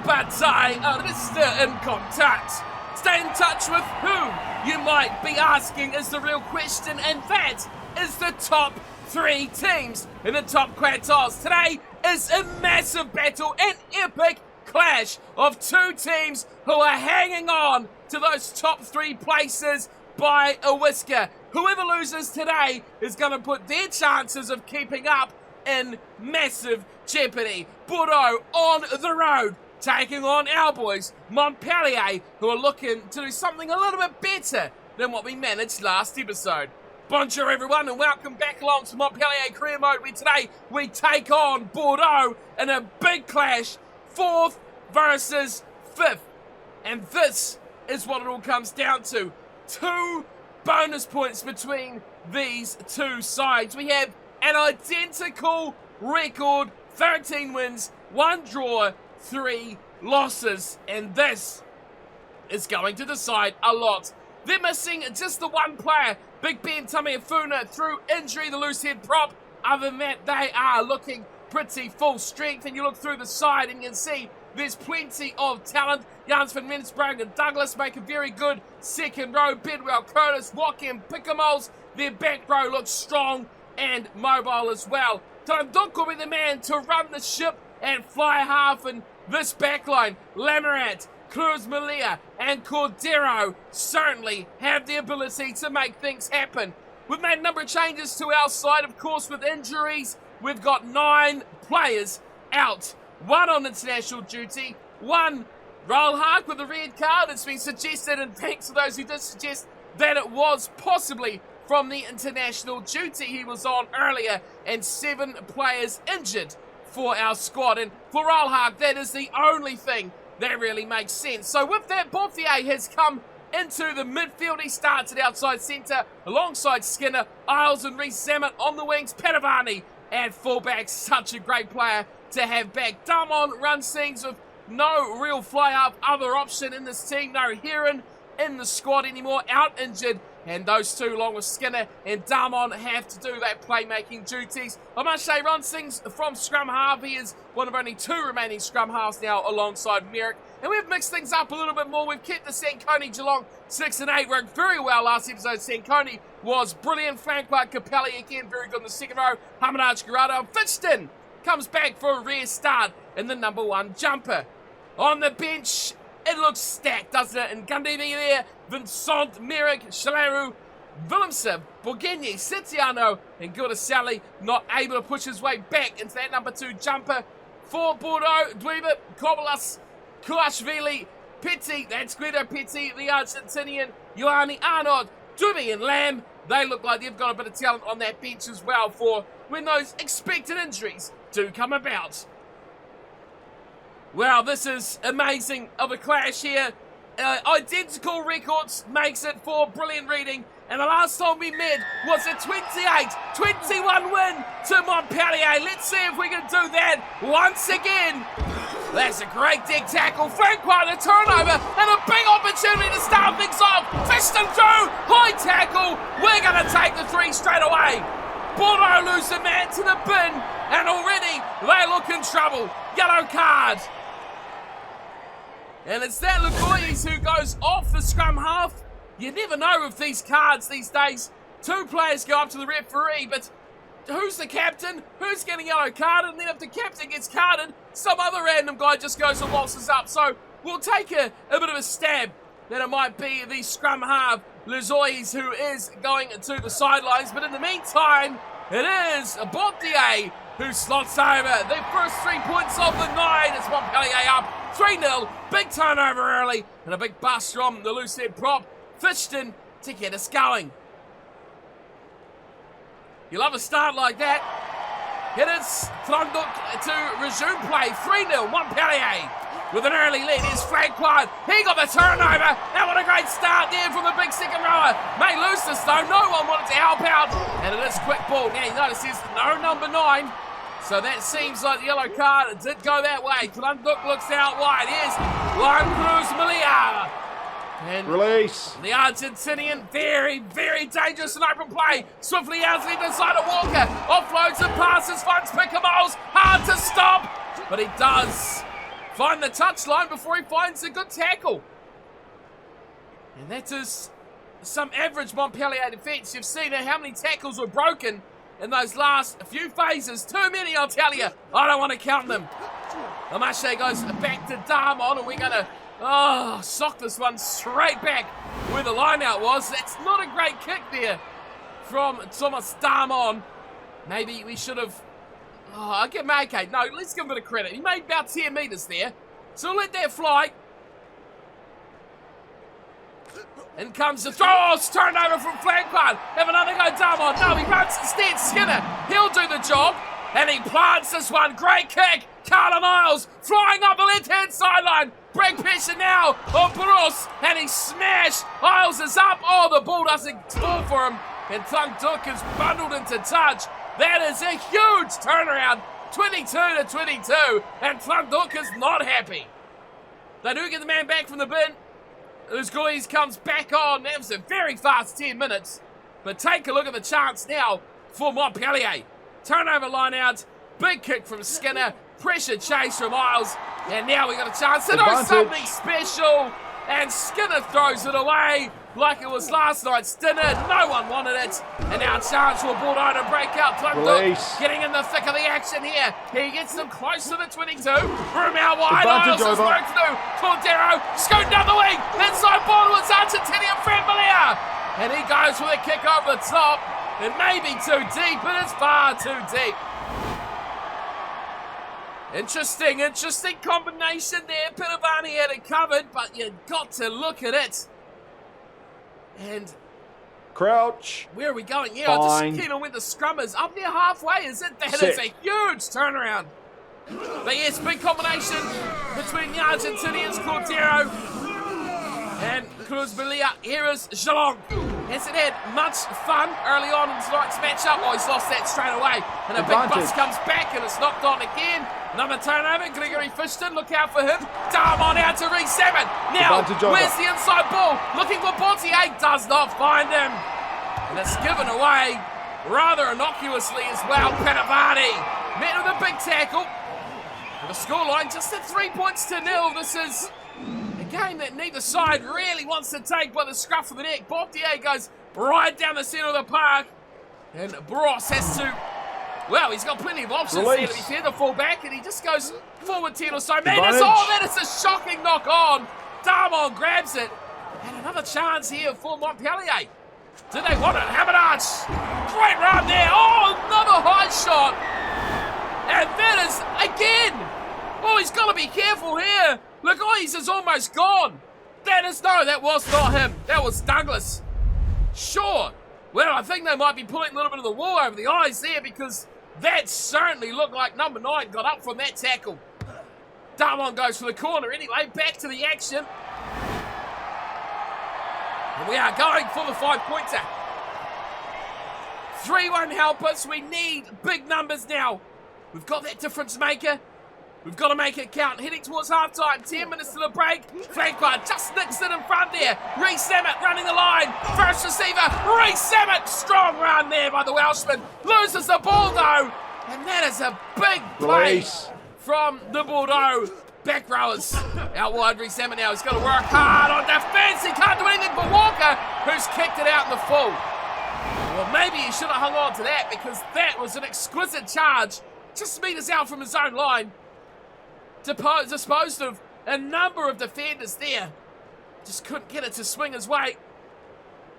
but I are still in contact. Stay in touch with who you might be asking is the real question, and that is the top 3 teams in the top quartiles. Today is a massive battle, an epic clash of 2 teams who are hanging on to those top 3 places by a whisker. Whoever loses today is going to put their chances of keeping up in massive jeopardy. Bordeaux on the road, taking on our boys, Montpellier, who are looking to do something a little bit better than what we managed last episode. Bonjour everyone and welcome back along to Montpellier Career Mode, where today we take on Bordeaux in a big clash, 4th versus 5th. And this is what it all comes down to. 2 bonus points between these 2 sides. We have an identical record, 13 wins, 1 draw, 3 losses, and this is going to decide a lot. They're missing just the 1 player, Big Ben Tameifuna, through injury, the loose head prop. Other than that, they are looking pretty full strength, and you look through the side and you can see there's plenty of talent. Jans van Rensburg and Douglas make a very good second row. Bedwell, Curtis, Joachim, Pickamoles, their back row looks strong and mobile as well. Dunduk will be the man to run the ship and fly half in this backline. Lamourant, Cruz Malia and Cordero certainly have the ability to make things happen. We've made a number of changes to our side, of course, with injuries. We've got 9 players out. 1 on international duty, 1 Rollhark with a red card. It's been suggested, and thanks to those who did suggest, that it was possibly from the international duty he was on earlier, and 7 players injured for our squad. And for Rollhark, that is the only thing that really makes sense. So with that, Bonthier has come into the midfield. He starts at outside centre alongside Skinner, Isles and Reece Zammit on the wings, Padavani at fullback. Such a great player to have back. Damon runs things with no real fly-up other option in this team. No Heron in the squad anymore, out injured. And those 2, along with Skinner and Damon, have to do that playmaking duties. I must say, runs things from scrum half. He is one of only 2 remaining scrum halves now alongside Merrick. And we've mixed things up a little bit more. We've kept the Sankoni Geelong 6 and 8. Worked very well last episode. Sankoni was brilliant. Flank by Capelli again, very good in the second row. Hamanaj Garado. Fitchton comes back for a rare start in the number 1 jumper. On the bench, it looks stacked, doesn't it? And Gandini there, Vincent, Merrick, Shalaru, Willemse, Borghini, Sitiano, and Gudasali not able to push his way back into that number 2 jumper. For Bordeaux, Dweeba, Kobalas, Kulashvili, Petty, that's Guido Petty, the Argentinian, Ioanni Arnold, Duby and Lamb. They look like they've got a bit of talent on that bench as well for when those expected injuries do come about. Wow, this is amazing of a clash here. Identical records makes it for brilliant reading. And the last time we met was a 28-21 win to Montpellier. Let's see if we can do that once again. That's a great dig tackle. Frank White, a turnover, and a big opportunity to start things off. Fishton through, high tackle. We're going to take the 3 straight away. Bordeaux lose the man to the bin, and already they look in trouble. Yellow card. And it's that Lugoyes who goes off the scrum half. You never know with these cards these days. 2 players go up to the referee, but who's the captain? Who's getting yellow carded? And then if the captain gets carded, some other random guy just goes and waltzes up. So we'll take a bit of a stab that it might be the scrum half, Lugoyes, who is going to the sidelines. But in the meantime, it is Bonthier who slots over the first 3 points of the night. It's Montpellier up 3-0. Big turnover early and a big bust from the loose head prop, Fitchton, to get us going. You love a start like that. It is Dunduk to resume play. 3-0, Montpellier with an early lead. Here's Frank White. He got the turnover. And what a great start there from the big second rower. May lose this though. No one wanted to help out. And it is quick ball. Now you notice there's no number 9. So that seems like the yellow card did go that way. Dunduk looks out wide. Here's Juan Cruz Malia. And release. The Argentinian, very, very dangerous and open play. Swiftly out to the inside of Walker. Offloads and passes, finds Pickamoles. Hard to stop, but he does find the touchline before he finds a good tackle. And that is some average Montpellier defence. You've seen how many tackles were broken in those last few phases. Too many, I'll tell you. I don't want to count them. Amache goes back to Darmon, and we're going to sock this one straight back where the line-out was. That's not a great kick there from Thomas Darmon. Maybe we should have... okay, no, let's give him a bit of credit. He made about 10 metres there. So we'll let that fly. In comes the throw. Oh, it's turned over from flank one. Have another go, Darmon. No, he runs instead. Skinner, he'll do the job. And he plants this one. Great kick. Carlin Isles flying up the left-hand sideline. Break pressure now on Bruce. And he smashed. Isles is up. Oh, the ball doesn't fall for him. And Tung Duk is bundled into touch. That is a huge turnaround. 22-22. And Tung Duk is not happy. They do get the man back from the bin. Uzguiz comes back on. That was a very fast 10 minutes. But take a look at the chance now for Montpellier. Turnover line out. Big kick from Skinner. Pressure chase from Isles. And now we got a chance to do something special. And Skinner throws it away like it was last night's dinner. No one wanted it. And now a chance for Bordeaux to break out. Getting in the thick of the action here. He gets them close to the 22. Room out wide. Isles has work to do. Cordero scooting down the wing. Inside ball was Argentinian Fred Malia. And he goes with a kick over the top. It may be too deep, but it's far too deep. Interesting combination there. Pitovani had it covered, but you got to look at it. And crouch. Where are we going? Yeah, I'm just keen on where the scrum is. Up near halfway, is it? That is a huge turnaround. But yes, big combination between the Argentinians, Cordero and Cruz Belia. Here is Jalong. Hasn't had much fun early on in tonight's matchup. Oh, he's lost that straight away. And a big bus comes back and it's knocked on again. Another turnover. Gregory Fishton, look out for him. Darmon out to reset. Now, where's the inside ball? Looking for Pontier. Does not find him. And it's given away rather innocuously as well. Pitovani met with a big tackle. And the scoreline just at 3 points to nil. This is a game that neither side really wants to take by the scruff of the neck. Pontier goes right down the centre of the park. And Bros has to... Well, he's got plenty of options here to be fair to fall back, and he just goes forward 10 or so metres. Oh, that is a shocking knock on. Darmon grabs it. And another chance here for Montpellier. Do they want it? Hamadach. Great run there. Oh, another high shot. And that is, again. Oh, he's got to be careful here. Look, is almost gone. That was not him. That was Douglas. Sure. Well, I think they might be pulling a little bit of the wool over the eyes there because that certainly looked like number 9 got up from that tackle. Darmon goes for the corner anyway. Back to the action. And we are going for the 5-pointer. 3-1 help us. We need big numbers now. We've got that difference maker. We've got to make it count. Heading towards half-time. 10 minutes to the break. Flanker just nicks it in front there. Reece Sammet running the line. First receiver. Reece Sammet. Strong run there by the Welshman. Loses the ball, though. And that is a big play from the Bordeaux back rowers. Out wide, Reece Sammet now. He's got to work hard on defence. He can't do anything but Walker, who's kicked it out in the full. Well, maybe he should have hung on to that because that was an exquisite charge. Just metres out from his own line. Disposed of a number of defenders there. Just couldn't get it to swing his way.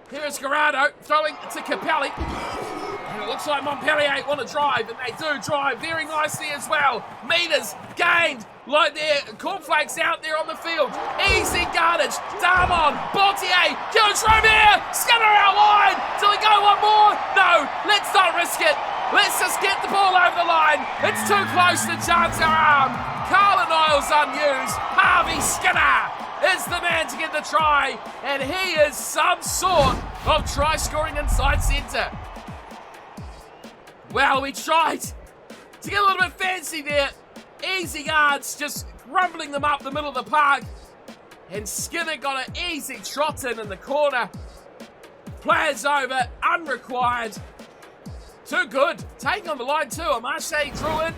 Here is Gerardo throwing to Capelli. And it looks like Montpellier want to drive, and they do drive very nicely as well. Metres gained like they're cornflakes out there on the field. Easy guardage. Darmon, Bontier, huge room here. Skinner out wide. Till we go one more? No, let's not risk it. Let's just get the ball over the line. It's too close to chance our arm. Carlin Isles unused. Harvey Skinner is the man to get the try. And he is some sort of try-scoring inside centre. Well, we tried to get a little bit fancy there. Easy yards, just rumbling them up the middle of the park. And Skinner got an easy trot in the corner. Players over, unrequired. Too good. Taking on the line too. Amache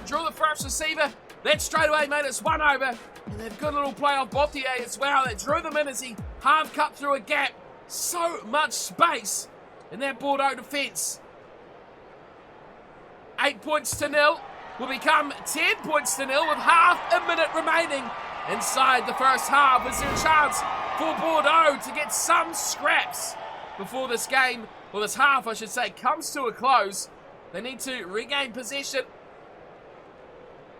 drew the first receiver. That straight away made us 1 over. And they've got a little play off Montpellier as well. That drew them in as he half cut through a gap. So much space in that Bordeaux defence. 8 points to nil will become 10 points to nil with half a minute remaining inside the first half. Is there a chance for Bordeaux to get some scraps before this game, or this half I should say, comes to a close? They need to regain possession.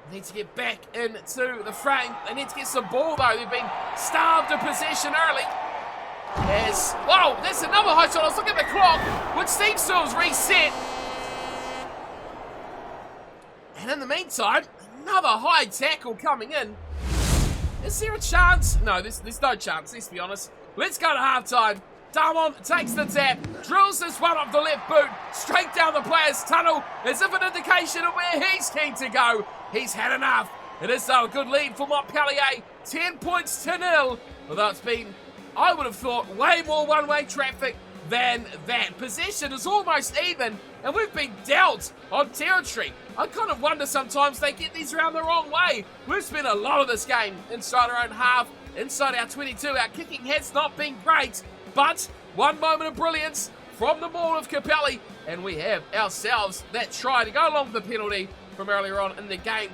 They need to get back into the frame. They need to get some ball though. They've been starved of possession early. Yes. Whoa, that's another high shot. I was looking at the clock, which seems to have reset. And in the meantime, another high tackle coming in. Is there a chance? No, there's no chance, let's be honest. Let's go to halftime. Damon takes the tap, drills this one off the left boot, straight down the player's tunnel, as if an indication of where he's keen to go. He's had enough. It is though a good lead for Montpellier, 10 points to nil. Although it's been, I would have thought, way more one-way traffic than that. Possession is almost even, and we've been dealt on territory. I kind of wonder sometimes they get these around the wrong way. We've spent a lot of this game inside our own half, inside our 22. Our kicking has not been great, but one moment of brilliance from the ball of Capelli, and we have ourselves that try to go along with the penalty from earlier on in the game.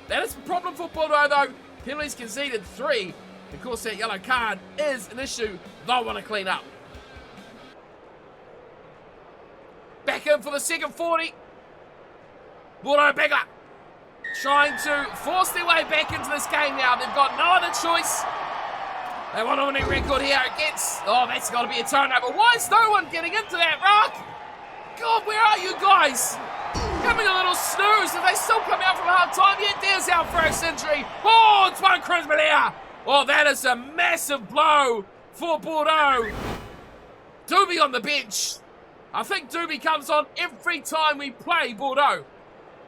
That is a problem for Bordeaux though. Penalties conceded 3. Of course, that yellow card is an issue they'll want to clean up. Back in for the second 40. Bordeaux Begler trying to force their way back into this game now. They've got no other choice. They want a winning record here against... Oh, that's got to be a turnover. Why is no one getting into that ruck? God, where are you guys? Having a little snooze. If they still come out from half-time, yet there's our first injury. Oh, it's one Montpellier. Oh, that is a massive blow for Bordeaux. Doobie on the bench. I think Doobie comes on every time we play Bordeaux.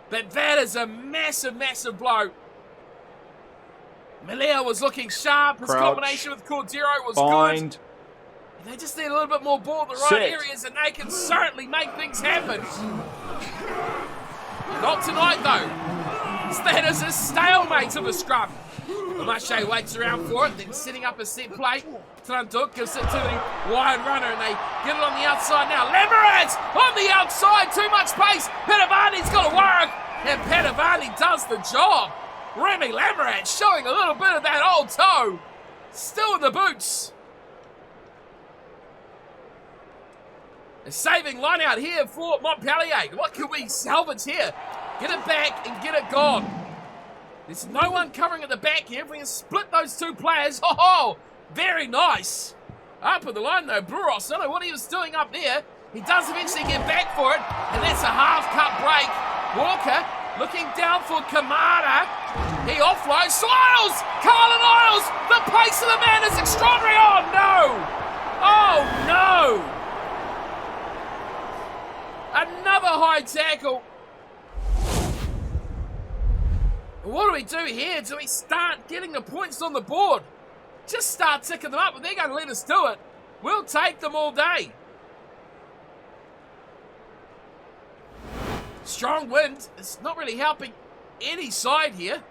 But that is a massive, massive blow. Montpellier was looking sharp. His combination with Cordero was good. They just need a little bit more ball in the right areas, and they can certainly make things happen. Not tonight, though. That is a stalemate of a scrum. Mache waits around for it, then setting up a set play. Tranduk gives it to the wide runner, and they get it on the outside now. Lemerat on the outside, too much pace. Padavani's got to work, and Padavani does the job. Remy Lemerat showing a little bit of that old toe. Still in the boots. A saving line out here for Montpellier. What can we salvage here? Get it back and get it gone. There's no one covering at the back here. If we can split those two players, oh, very nice. Up at the line though, Bruros, I don't know what he was doing up there. He does eventually get back for it, and that's a half-cut break. Walker looking down for Kamara. He offloads. Isles! Carlin Isles! The pace of the man is extraordinary. Oh, no! Oh, no! Another high tackle. What do we do here? Do we start getting the points on the board? Just start ticking them up, but they're going to let us do it. We'll take them all day. Strong wind. It's not really helping any side here.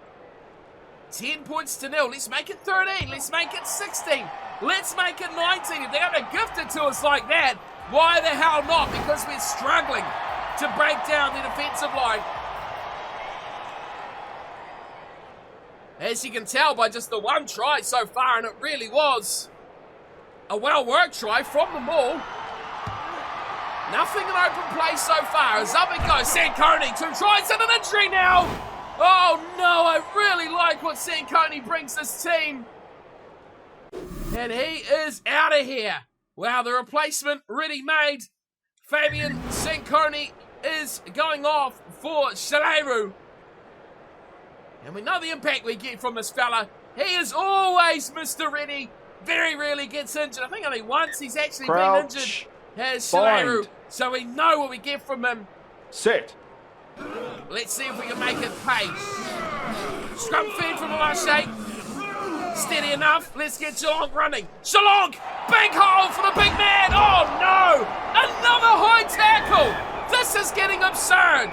10 points to nil. Let's make it 13. Let's make it 16. Let's make it 19. If they're going to gift it to us like that, why the hell not? Because we're struggling to break down the defensive line. As you can tell by just the one try so far, and it really was a well-worked try from the ball. Nothing in open play so far. As up it goes, Sanconi, 2 tries and an injury now. Oh no, I really like what Sanconi brings this team. And he is out of here. Wow, the replacement ready made. Fabian Sanconi is going off for Shaleru. And we know the impact we get from this fella. He is always Mr. Ready. Very rarely gets injured. I think only once he's actually been injured. Has Shaleru. So we know what we get from him. Set. Let's see if we can make it pay. Scrum feed from Mache. Steady enough. Let's get Geelong running. Geelong! Big hole for the big man. Oh no! Another high tackle. This is getting absurd.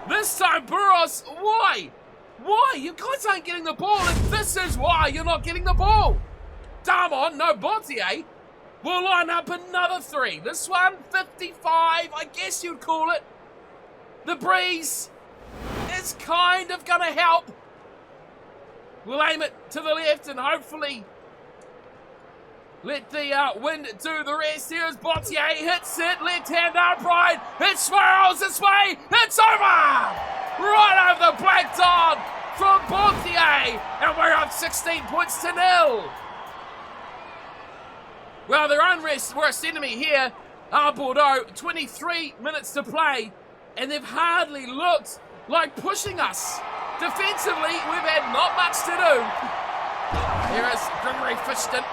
This time, Burros, why? Why? You guys aren't getting the ball, and this is why you're not getting the ball. Damon, no Montpellier, will line up another 3. This one, 55, I guess you'd call it. The breeze is kind of going to help. We'll aim it to the left and hopefully let the wind do the rest. Here's Bottier, hits it, left hand upright, it swirls its way, it's over! Right over the black dot from Montpellier, and we're up 16 points to 0. Well, their own worst enemy here are Bordeaux. 23 minutes to play, and they've hardly looked like pushing us. Defensively, we've had not much to do. Here is Gregory Fishton.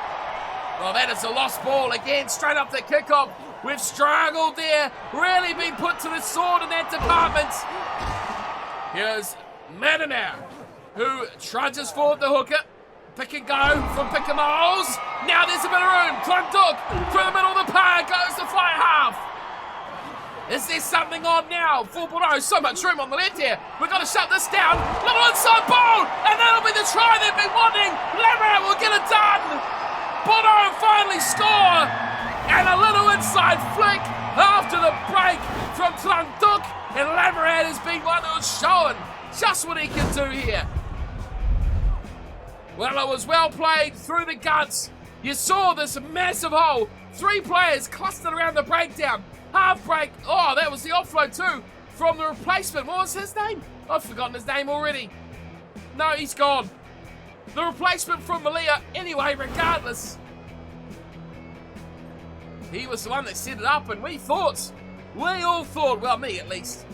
Well, that is a lost ball again, straight up the kickoff. We've struggled there, really been put to the sword in that department. Here's Madenow, who trudges forward the hooker. Pick and go from Pickamoles. Now there's a bit of room. Klonduk through the middle of the park, goes to fly half. Is there something on now for Bordeaux? So much room on the left here. We've got to shut this down. Little inside ball, and that'll be the try they've been wanting. Lambert will get it done. Bordeaux finally score, and a little inside flick after the break from Klonduk. And Lambert has been one who's shown just what he can do here. Well, it was well played through the guts. You saw this massive hole. 3 players clustered around the breakdown. Half break. Oh, that was the offload too from the replacement. What was his name? I've forgotten his name already. No, he's gone. The replacement from Montpellier. Anyway, regardless, he was the one that set it up, and we all thought, well, me at least,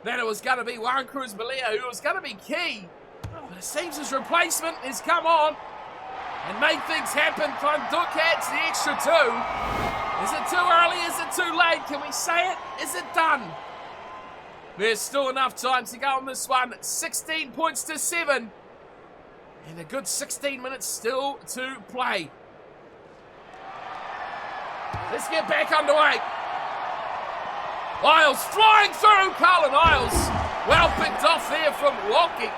that it was going to be Warren Cruz Montpellier who was going to be key. But it seems his replacement has come on and made things happen. Klonduk adds the extra 2. Is it too early? Is it too late? Can we say it? Is it done? There's still enough time to go on this one. 16 points to 7. And a good 16 minutes still to play. Let's get back underway. Isles flying through. Carlin Isles. Well picked off there from Walkie.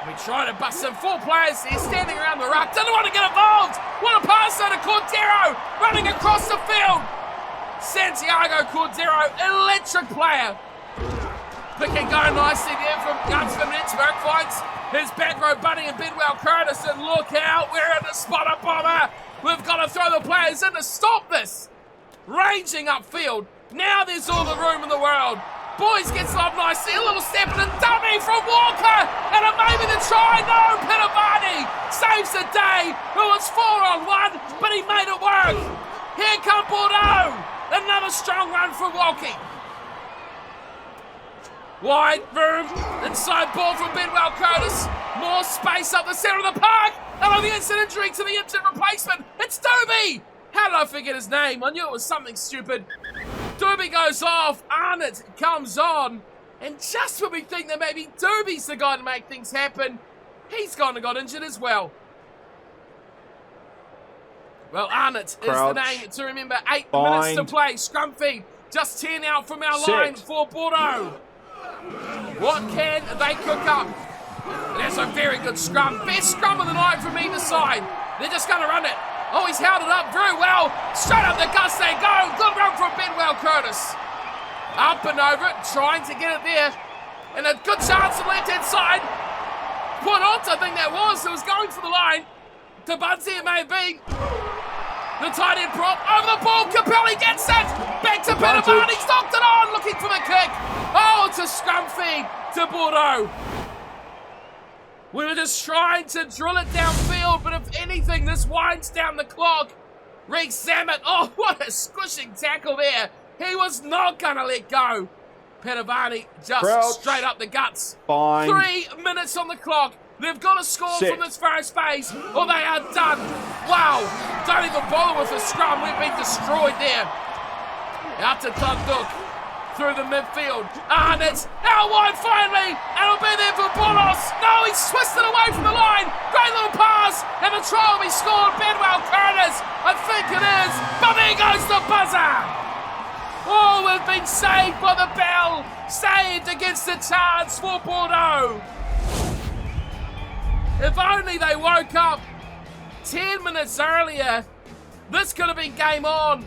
We try to bust some 4 players here standing around the ruck. Doesn't want to get involved. What a pass out of Cordero running across the field. Santiago Cordero, electric player. Pick and go nicely there from Gunsman Ritzberg. Finds his back row buddy and Bedwell Curtis. And look out, we're in the spotter bomber. We've got to throw the players in to stop this. Ranging upfield. Now there's all the room in the world. Boys gets off nicely, a little step and a dummy from Walker, and it may be the try. No, Penavani saves the day. It was 4-on-1, but he made it work. Here come Bordeaux. Another strong run from Walkie. Wide room, inside ball from Bedwell Curtis. More space up the centre of the park. And on the instant injury to the instant replacement, it's Doobie. How did I forget his name? I knew it was something stupid. Doobie goes off, Arnott comes on, and just when we think that maybe Doobie's the guy to make things happen, he's gone and got injured as well. Well, Arnott is the name to remember. 8 minutes to play. Scrum feed, just 10 out from our line for Bordeaux. What can they cook up? That's a very good scrum. Best scrum of the night from either side. They're just going to run it. Oh, he's held it up very well. Straight up the guts they go. Good run from Bedwell Curtis. Up and over it, trying to get it there. And a good chance on the left-hand side. Poinot, I think that was going for the line. To Budsy, it may be. The tight end prop over the ball. Capelli gets it. Back to Penavani. He's knocked it on, looking for the kick. Oh, it's a scrum feed to Bordeaux. We were just trying to drill it downfield, but if anything, this winds down the clock. Reece Zammit, oh, what a squishing tackle there. He was not going to let go. Penavani just straight up the guts. 3 minutes on the clock. They've got to score from this far space, or they are done. Wow, don't even bother with the scrum. We've been destroyed there. Out to Klonduk. Through the midfield. Arnott out wide finally, and it'll be there for Bolos. No, he's twisted away from the line. Great little pass, and the try will be scored. Bedwell Curtis, I think it is, but there goes the buzzer. Oh, we've been saved by the bell, saved against the chance for Bordeaux. If only they woke up 10 minutes earlier, this could have been game on.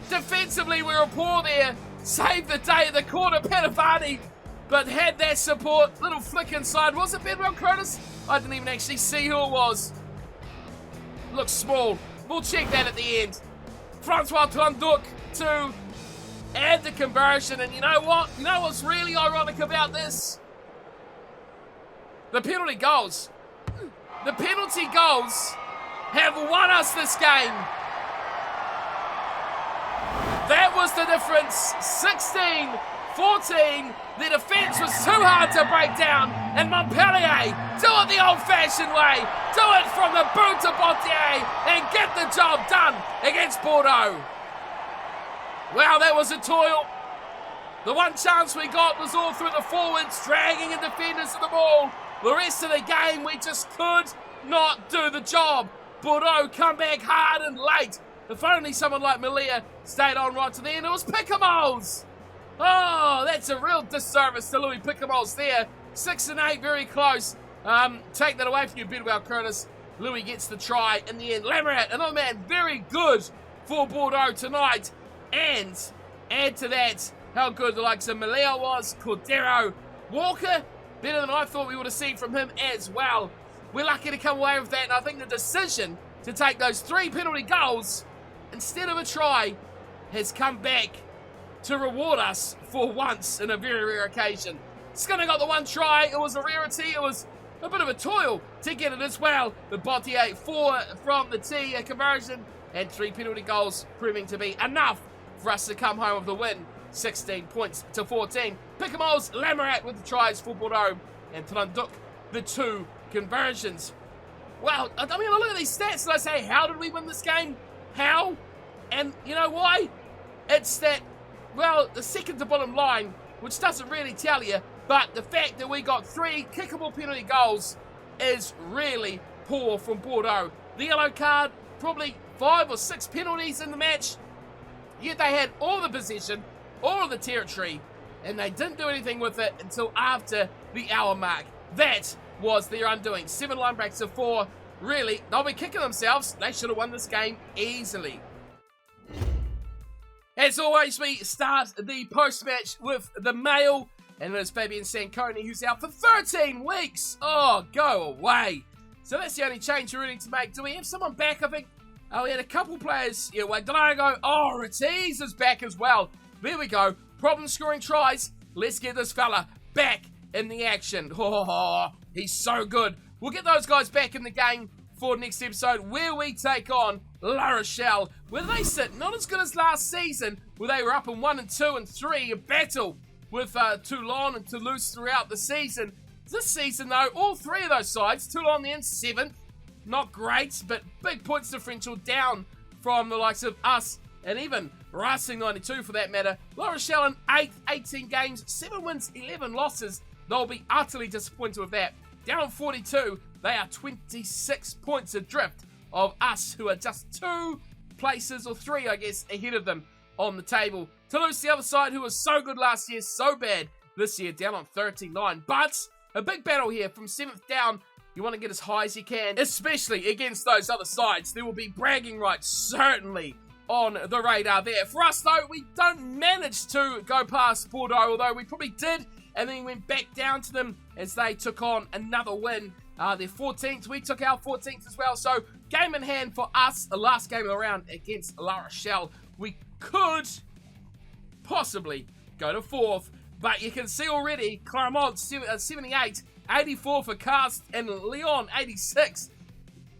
Defensively, we were poor there. Saved the day at the corner, Petavani, but had that support. Little flick inside. Was it Bedwell Curtis? I didn't even actually see who it was. Looks small. We'll check that at the end. Francois Tlanduc to add the conversion, and you know what? You know what's really ironic about this? The penalty goals. The penalty goals have won us this game. That was the difference. 16-14. The defence was too hard to break down. And Montpellier, do it the old-fashioned way. Do it from the boot to Montpellier and get the job done against Bordeaux. Wow, that was a toil. The one chance we got was all through the forwards, dragging the defenders to the ball. The rest of the game, we just could not do the job. Bordeaux come back hard and late. If only someone like Montpellier stayed on right to the end. It was Pickamoles. Oh, that's a real disservice to Louis Pickamoles there. 6 and 8, very close. Take that away from you, Bedwell Curtis. Louis gets the try in the end. Lamarat, another man, very good for Bordeaux tonight. And add to that how good the likes of Maleo was, Cordero, Walker, better than I thought we would have seen from him as well. We're lucky to come away with that, and I think the decision to take those 3 penalty goals instead of a try has come back to reward us for once in a very rare occasion. Skinner got the 1 try. It was a rarity. It was a bit of a toil to get it as well. But Bottier 4 from the tee, a conversion, and 3 penalty goals proving to be enough for us to come home with the win. 16 points to 14. Pickamoles, Lamarat with the tries for Bordeaux, and Tlanduc the 2 conversions. Well, I mean, I look at these stats and I say, how did we win this game? How? And you know why? It's that, well, the second to bottom line, which doesn't really tell you, but the fact that we got 3 kickable penalty goals is really poor from Bordeaux. The yellow card, probably 5 or 6 penalties in the match, yet they had all the possession, all of the territory, and they didn't do anything with it until after the hour mark. That was their undoing. 7 line breaks of 4. Really, they'll be kicking themselves. They should have won this game easily. As always, we start the post-match with the mail, and there's Fabian Sanconi, who's out for 13 weeks. Oh, go away. So that's the only change we're ready to make. Do we have someone back, I think? Oh, we had a couple players. Yeah, wait, Delago. Oh, Ortiz is back as well. There we go. Problem scoring tries. Let's get this fella back in the action. Oh, he's so good. We'll get those guys back in the game for next episode, where we take on La Rochelle. Where they sit, not as good as last season, where they were up in 1 and 2 and 3, a battle with Toulon and Toulouse throughout the season. This season, though, all 3 of those sides, Toulon then 7th, not great, but big points differential down from the likes of us, and even Racing 92 for that matter. La Rochelle in 8th, 18 games, 7 wins, 11 losses. They'll be utterly disappointed with that. Down 42, they are 26 points adrift of us, who are just 2 places, or 3 I guess, ahead of them on the table. Toulouse, the other side, who was so good last year, so bad this year, down on 39. But a big battle here from 7th down. You want to get as high as you can, especially against those other sides. There will be bragging rights, certainly, on the radar there. For us, though, we don't manage to go past Bordeaux, although we probably did, and then went back down to them as they took on another win. They're 14th. We took our 14th as well. So, game in hand for us. The last game of the round against La Rochelle. We could possibly go to 4th. But you can see already, Clermont 78, 84 for Cast, and Lyon 86.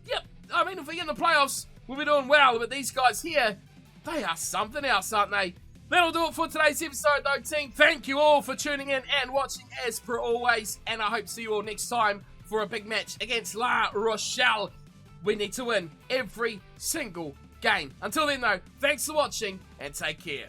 Yep, I mean, if we get in the playoffs, we'll be doing well. But these guys here, they are something else, aren't they? That'll do it for today's episode, though, team. Thank you all for tuning in and watching, as per always. And I hope to see you all next time for a big match against La Rochelle. We need to win every single game. Until then, though, thanks for watching and take care.